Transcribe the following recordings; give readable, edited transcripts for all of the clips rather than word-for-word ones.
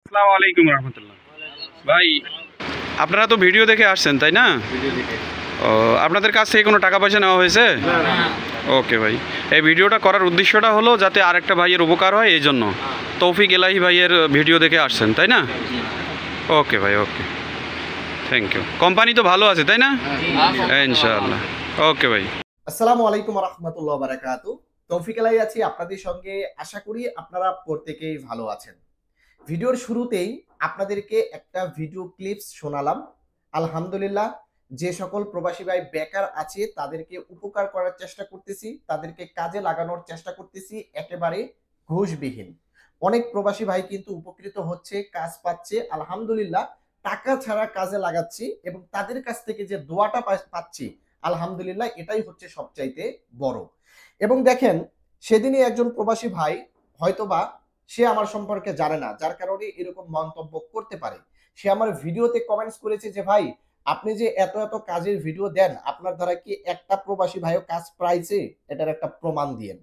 আসসালামু আলাইকুম রহমতুল্লাহ। ভাই, আপনারা তো ভিডিও দেখে আসছেন তাই না? ও, আপনাদের কাছ থেকে কোনো টাকা পয়সা নেওয়া হয়েছে? ওকে ভাই, এই ভিডিওটা করার উদ্দেশ্যটা হলো যাতে আরেকটা ভাইয়ের উপকার হয়, এই জন্য। তৌফিক এলাহি ভাইয়ের ভিডিও দেখে আসছেন তাই না? ওকে ভাই, ওকে, থ্যাংক ইউ। কোম্পানি তো ভালো আছে তাই না? ইনশাআল্লাহ। ওকে ভাই। আসসালামু আলাইকুম রাহমাতুল্লাহ ওয়া বারাকাতুহু। তৌফিক এলাই আছি আপনাদের সঙ্গে। আশা করি আপনারা প্রত্যেকেই ভালো আছেন। ভিডিওর শুরুতেই আপনাদেরকে একটা ভিডিও ক্লিপস শোনালাম। আলহামদুলিল্লাহ, যে সকল প্রবাসী ভাই বেকার আছে তাদেরকে উপকার করার চেষ্টা করতেছি, তাদেরকে কাজে লাগানোর চেষ্টা করতেছি একেবারে ঘুষবিহীন। অনেক প্রবাসী ভাই কিন্তু উপকৃত হচ্ছে, কাজ পাচ্ছে আলহামদুলিল্লাহ। টাকা ছাড়া কাজে লাগাচ্ছি এবং তাদের কাছ থেকে যে দোয়াটা পাচ্ছি আলহামদুলিল্লাহ, এটাই হচ্ছে সবচাইতে বড়। এবং দেখেন, সেদিনই একজন প্রবাসী ভাই, হয়তোবা সে আমার সম্পর্কে জানে না, যার কারণে এরকম মন্তব্য করতে পারে। সে আমার ভিডিওতে কমেন্টস করেছে যে ভাই, আপনি যে এত এত কাজের ভিডিও দেন, আপনার দ্বারা কি একটা প্রবাসী ভাইও কাজ পাইছে? এটার একটা প্রমাণ দিয়েন।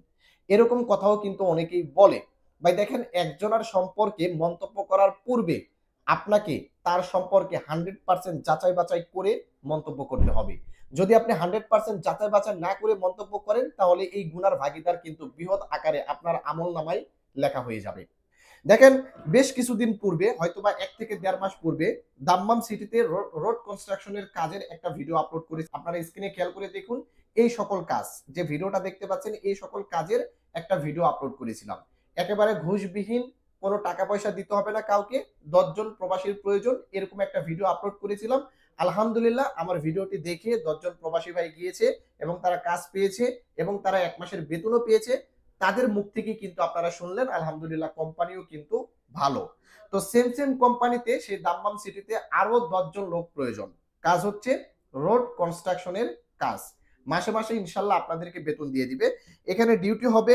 এরকম কথাও কিন্তু অনেকেই বলে। ভাই দেখেন, একজনের সম্পর্কে মন্তব্য করার পূর্বে আপনাকে তার সম্পর্কে 100% যাচাই বাছাই করে মন্তব্য করতে হবে। যদি আপনি 100% যাচাই বাছাই না করে মন্তব্য করেন, তাহলে এই গুনার ভাগীদার কিন্তু বৃহৎ আকারে আপনার আমলনামায় লেখা হয়ে যাবে। দেখেন, বেশ কিছুদিন পূর্বে, হয়তোবা 1 থেকে 1.5 মাস পূর্বে, দাম্মাম সিটিতে রোড কনস্ট্রাকশনের কাজের একটা ভিডিও আপলোড করেছি। আপনারা স্ক্রিনে খেয়াল করে দেখুন, এই সকল কাজ, যে ভিডিওটা দেখতে পাচ্ছেন, এই সকল কাজের একটা ভিডিও আপলোড করেছিলাম। একেবারে ঘুষবিহীন, কোনো টাকা পয়সা দিতে হবে না কাউকে, 10 জন প্রবাসীর প্রয়োজন, এরকম একটা ভিডিও আপলোড করেছিলাম। আলহামদুলিল্লাহ, আমার ভিডিওটি দেখে 10 জন প্রবাসী ভাই গিয়েছে এবং তারা কাজ পেয়েছে এবং তারা 1 মাসের বেতনও পেয়েছে। তাদের মুখ থেকে কিন্তু আপনারা শুনলেন, আলহামদুলিল্লাহ, কোম্পানিও কিন্তু ভালো। তো সেম কোম্পানিতে, সেই দাম্মাম সিটিতে আরো 10 জন লোক প্রয়োজন। কাজ হচ্ছে রোড কনস্ট্রাকশনের কাজ। মাসে মাসে ইনশাল্লাহ আপনাদেরকে বেতন দিয়ে দিবে। এখানে ডিউটি হবে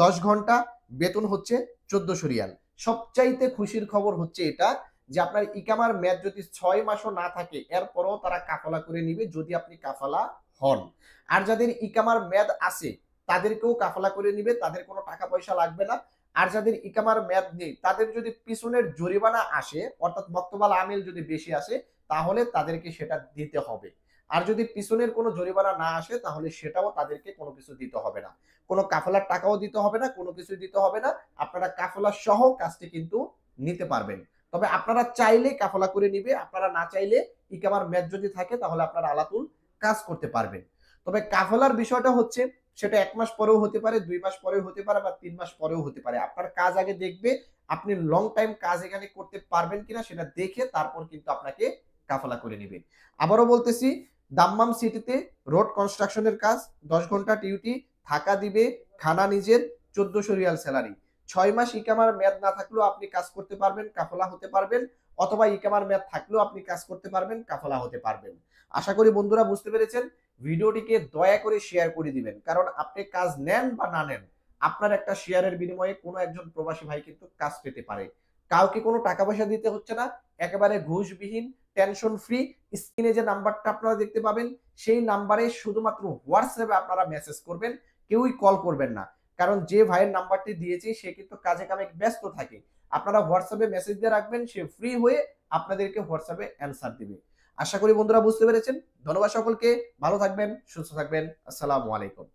10 ঘন্টা, বেতন হচ্ছে 1400 রিয়াল। সবচাইতে খুশির খবর হচ্ছে এটা, যে আপনার ইকামার মেয়াদ যদি 6 মাসও না থাকে, এরপরও তারা কাফালা করে নিবে যদি আপনি কাফালা হন। আর যাদের ইকামার মেয়াদ আছে তাদেরকেও কাফালা করে নিবে, তাদের কোনো টাকা পয়সা লাগবে না। আর যাদের ইকামার মেয়াদ নেই, তাদের যদি পিছনের জরিমানা আসে, অর্থাৎ মক্তবাল আমিল যদি বেশি আসে, তাহলে তাদেরকে সেটা দিতে হবে। আর যদি পিছনের কোনো জরিমানা না আসে, তাহলে সেটাও তাদেরকে কোনো কিছু দিতে হবে না। কোনো কাফালার টাকাও দিতে হবে না, কোনো কিছু দিতে হবে না। আপনারা কাফালা সহ কাজটি কিন্তু নিতে পারবেন। তবে আপনারা চাইলে কাফালা করে নিবে, আপনারা না চাইলে ইকামার মেয়াদ যদি থাকে তাহলে আপনারা আলাতুল কাজ করতে পারবেন। তবে কাফালার বিষয়টা হচ্ছে, সেটা 1 মাস পরেও হতে পারে, 2 মাস পরেও হতে পারে, বা 3 মাস পরেও হতে পারে। আপনার কাজ আগে দেখবে, আপনি লং টাইম কাজ এখানে করতে পারবেন কিনা সেটা দেখে তারপর কিন্তু আপনাকে কাফালা করে নিবে। আবারও বলতেছি, দাম্মাম সিটিতে রোড কনস্ট্রাকশনের কাজ, 10 ঘন্টা ডিউটি, থাকা দিবে, খানা নিজের, 1400 রিয়াল স্যালারি। 6 মাস ইকামার মেয়াদ না থাকলেও আপনি কাজ করতে পারবেন, কাফালা হতে পারবেন, অথবা ইকামার মেয়াদ থাকলেও আপনি কাজ করতে পারবেন, কাফালা হতে পারবেন। আশা করি বন্ধুরা বুঝতে পেরেছেন। ভিডিওটিকে দয়া করে শেয়ার করে দিবেন, কারণ আপনি কাজ নেন বা না নেন, আপনার একটা শেয়ারের বিনিময়ে কোনো একজন প্রবাসী ভাই কিন্তু কাজ পেতে পারে। কাউকে কোনো টাকা পয়সা দিতে হচ্ছে না, একেবারে ঘুষবিহীন, টেনশন ফ্রি। স্ক্রিনে যে নাম্বারটা আপনারা দেখতে পাবেন, সেই নাম্বারে শুধুমাত্র হোয়াটসঅ্যাপে আপনারা মেসেজ করবেন, কেউই কল করবেন না। কারণ যে ভাইয়ের নাম্বারটি দিয়েছি সে কিন্তু কাজে কামে ব্যস্ত থাকে। আপনারা হোয়াটসঅ্যাপে মেসেজ দিয়ে রাখবেন, সে ফ্রি হয়ে আপনাদেরকে হোয়াটসঅ্যাপে অ্যান্সার দিবে। আশা করি বন্ধুরা বুঝতে পেরেছেন। ধন্যবাদ সকলকে, ভালো থাকবেন, সুস্থ থাকবেন। আসসালামু আলাইকুম।